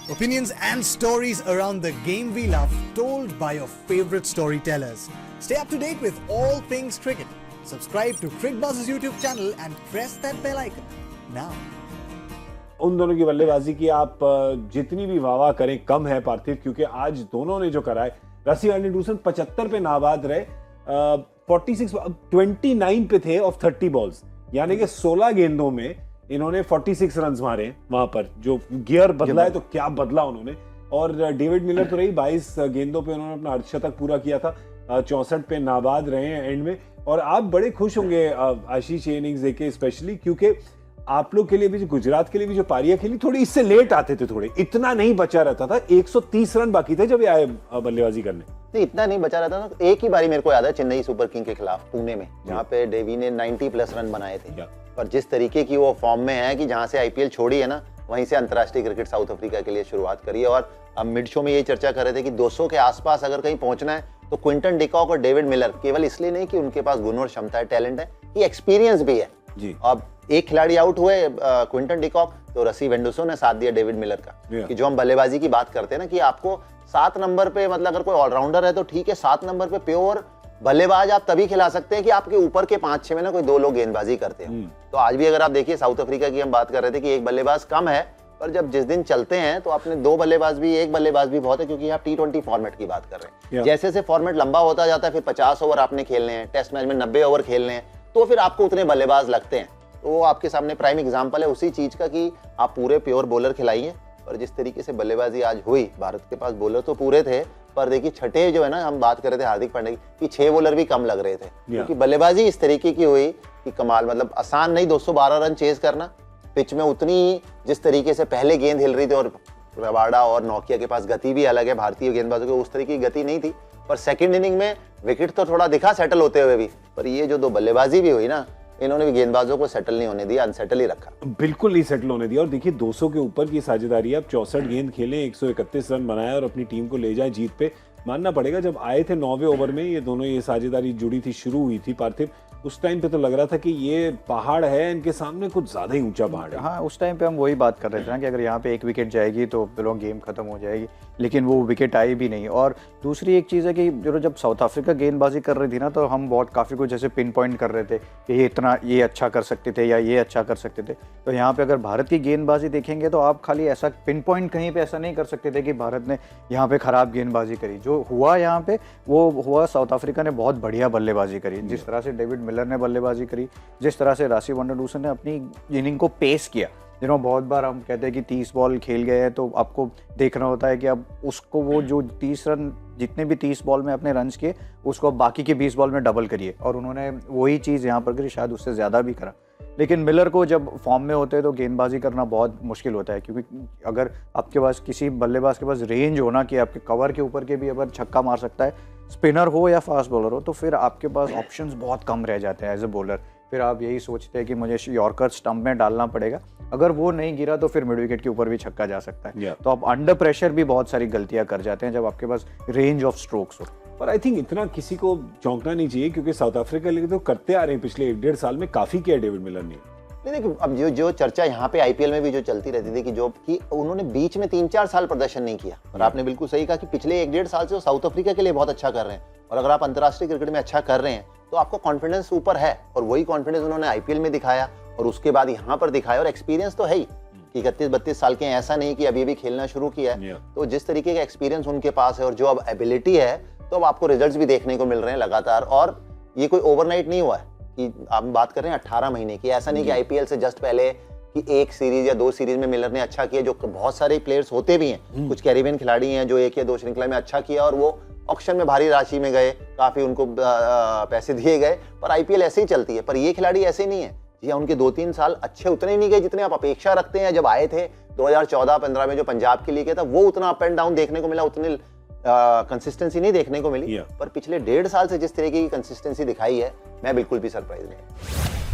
Opinions and stories around the game we love, told by your favorite storytellers. Stay up to date with all things cricket. Subscribe to CricBuzz's YouTube channel and press that bell icon now. उन दोनों की बल्लेबाजी की आप जितनी भी वाह करें कम है पार्थिव, क्योंकि आज दोनों ने जो करा है, रसी वैंडरडूसन 75 पे नाबाद रहे, 29 पे थे ऑफ 30 बॉल्स, यानी कि 16 गेंदों में इन्होंने 46 रन मारे वहां पर। जो गियर बदला है तो क्या बदला उन्होंने। और डेविड मिलर तो रही 22 गेंदों पे उन्होंने अपना अर्धशतक पूरा किया था, 64 पे नाबाद रहे हैं एंड में। और आप बड़े खुश होंगे आशीष ये इनिंग्स देखे, स्पेशली क्योंकि आप लोग के लिए भी, गुजरात के लिए भी जो पारियां खेली थोड़ी इससे लेट आते थे, थोड़े इतना नहीं बचा रहता था। 130 रन बाकी थे जब ये आए बल्लेबाजी करने। नहीं, इतना नहीं बचा रहता था। एक ही बारी मेरे को याद है चेन्नई सुपर किंग के खिलाफ पुणे में, जहाँ पे डेवी ने 90 प्लस रन बनाए थे। पर जिस तरीके की वो फॉर्म में है कि जहाँ से आईपीएल छोड़ी है ना, वहीं से अंतर्राष्ट्रीय क्रिकेट साउथ अफ्रीका के लिए शुरुआत करी है। और अब मिड शो में यही चर्चा कर रहे थे कि 200 के आसपास अगर कहीं पहुंचना है तो क्विंटन डिकॉक और डेविड मिलर, केवल इसलिए नहीं कि उनके पास गुण और क्षमता है, टैलेंट है, कि एक्सपीरियंस भी है जी। अब एक खिलाड़ी आउट हुए क्विंटन डिकॉक, तो रसी वेंडरसन ने साथ दिया डेविड मिलर का। कि जो हम बल्लेबाजी की बात करते हैं ना, कि आपको 7 नंबर पे, मतलब अगर कोई ऑलराउंडर है तो ठीक है, 7 नंबर पे प्योर बल्लेबाज आप तभी खिला सकते हैं कि आपके ऊपर के 5-6 में ना कोई 2 लोग गेंदबाजी करते हैं। तो आज भी अगर आप देखिए साउथ अफ्रीका की हम बात कर रहे थे कि एक बल्लेबाज कम है, पर जब जिस दिन चलते हैं तो आपने 2 बल्लेबाज भी, एक बल्लेबाज भी बहुत है, क्योंकि आप T20 फॉर्मेट की बात कर रहे हैं। जैसे जैसे फॉर्मेट लंबा होता जाता है, फिर 50 ओवर आपने खेलने हैं, टेस्ट मैच में 90 ओवर खेलने हैं, तो फिर आपको उतने बल्लेबाज लगते हैं। तो वो आपके सामने प्राइम एग्जाम्पल है उसी चीज का कि आप पूरे प्योर बॉलर खिलाइए। पर जिस तरीके से बल्लेबाजी आज हुई, भारत के पास बॉलर तो पूरे थे, पर देखिए छठे जो है ना, हम बात कर रहे थे हार्दिक पांड्या की, 6 बॉलर भी कम लग रहे थे, क्योंकि बल्लेबाजी इस तरीके की हुई कि कमाल। मतलब आसान नहीं 212 रन चेज करना पिच में, उतनी जिस तरीके से पहले गेंद हिल रही थी, और रबाडा और नोकिया के पास गति भी अलग है, भारतीय गेंदबाजों की उस तरीके की गति नहीं थी। पर सेकंड इनिंग में विकेट तो थोड़ा दिखा सेटल होते हुए भी, पर ये जो 2 बल्लेबाजी भी हुई ना, इन्होंने भी गेंदबाजों को सेटल नहीं होने दिया, अनसेटल ही रखा, बिल्कुल नहीं सेटल होने दिया। और देखिए 200 के ऊपर की साझेदारी, आप 64 गेंद खेले, 131 रन बनाया और अपनी टीम को ले जाए जीत पे। मानना पड़ेगा जब आए थे 9वें ओवर में ये दोनों, ये साझेदारी जुड़ी थी, शुरू हुई थी पार्थिव, उस टाइम पे तो लग रहा था कि ये पहाड़ है इनके सामने, कुछ ज्यादा ही ऊंचा पहाड़ है। हाँ, उस टाइम पे हम वही बात कर रहे थे ना कि अगर यहाँ पे एक विकेट जाएगी तो लोग गेम खत्म हो जाएगी, लेकिन वो विकेट आई भी नहीं। और दूसरी एक चीज़ है कि जब साउथ अफ्रीका गेंदबाजी कर रही थी ना, तो हम बहुत काफ़ी कुछ जैसे पिन पॉइंट कर रहे थे कि ये इतना, ये अच्छा कर सकते थे या ये अच्छा कर सकते थे। तो यहाँ पे अगर भारत की गेंदबाजी देखेंगे तो आप खाली ऐसा पिन पॉइंट कहीं पे ऐसा नहीं कर सकते थे कि भारत ने यहाँ पे खराब गेंदबाजी करी। जो हुआ यहाँ पे वो हुआ, साउथ अफ्रीका ने बहुत बढ़िया बल्लेबाजी करी। जिस तरह से डेविड मिलर ने बल्लेबाजी करी, जिस तरह से रसी वैंडरडूसन ने अपनी इनिंग को पेस किया, बहुत बार हम कहते हैं कि 30 बॉल खेल गए हैं तो आपको देखना होता है कि अब उसको, वो जो 30 रन, जितने भी 30 बॉल में अपने रन्स किए, उसको बाकी के 20 बॉल में डबल करिए। और उन्होंने वही चीज़ यहाँ पर करी, शायद उससे ज़्यादा भी करा। लेकिन मिलर को जब फॉर्म में होते हैं तो गेंदबाजी करना बहुत मुश्किल होता है, क्योंकि अगर आपके पास किसी बल्लेबाज के पास रेंज होना कि आपके कवर के ऊपर के भी अगर छक्का मार सकता है, स्पिनर हो या फास्ट बॉलर हो, तो फिर आपके पास ऑप्शंस बहुत कम रह जाते हैं एज ए बॉलर। फिर आप यही सोचते हैं कि मुझे यॉर्कर स्टंप में डालना पड़ेगा, अगर वो नहीं गिरा तो फिर मिड विकेट के ऊपर भी छक्का जा सकता है। तो आप अंडर प्रेशर भी बहुत सारी गलतियां कर जाते हैं जब आपके पास रेंज ऑफ स्ट्रोक्स हो। पर आई थिंक इतना किसी को चौंकना नहीं चाहिए, क्योंकि साउथ अफ्रीका लिए तो करते आ रहे हैं पिछले 1-1.5 साल में, काफी किया डेविड मिलर ने। नहीं देखिए, अब जो चर्चा यहाँ पे आईपीएल में भी जो चलती रहती थी कि उन्होंने बीच में 3-4 साल प्रदर्शन नहीं किया। और आपने बिल्कुल सही कहा कि पिछले 1-1.5 साल से वो साउथ अफ्रीका के लिए बहुत अच्छा कर रहे हैं। और अगर आप अंतर्राष्ट्रीय क्रिकेट में अच्छा कर रहे हैं तो आपका कॉन्फिडेंस ऊपर है, और वही कॉन्फिडेंस उन्होंने आईपीएल में दिखाया और उसके बाद यहाँ पर दिखाया। और एक्सपीरियंस तो है ही कि 31-32 साल के, ऐसा नहीं कि अभी भी खेलना शुरू किया है। तो जिस तरीके का एक्सपीरियंस उनके पास है और जो अब एबिलिटी है, तो अब आपको रिजल्ट्स भी देखने को मिल रहे हैं लगातार। और ये कोई ओवरनाइट नहीं हुआ है कि आप बात कर रहे हैं 18 महीने की, ऐसा नहीं कि आईपीएल से जस्ट पहले कि 1 सीरीज या 2 सीरीज में मिलर ने अच्छा किया। जो बहुत सारे प्लेयर्स होते भी हैं, कुछ कैरिबियन खिलाड़ी हैं जो 1 या 2 श्रृंखला में अच्छा किया और वो ऑक्शन में भारी राशि में गए, काफी उनको पैसे दिए गए, पर आईपीएल ऐसे ही चलती है। पर ये खिलाड़ी ऐसे नहीं है जी, उनके 2-3 साल अच्छे उतने नहीं गए जितने आप अपेक्षा रखते हैं। जब आए थे 2014-15 में जो पंजाब के लिए किया था, वो उतना अप एंड डाउन देखने को मिला, उतनी कंसिस्टेंसी नहीं देखने को मिली। पर पिछले 1.5 साल से जिस तरीके की कंसिस्टेंसी दिखाई है, मैं बिल्कुल भी सरप्राइज नहीं।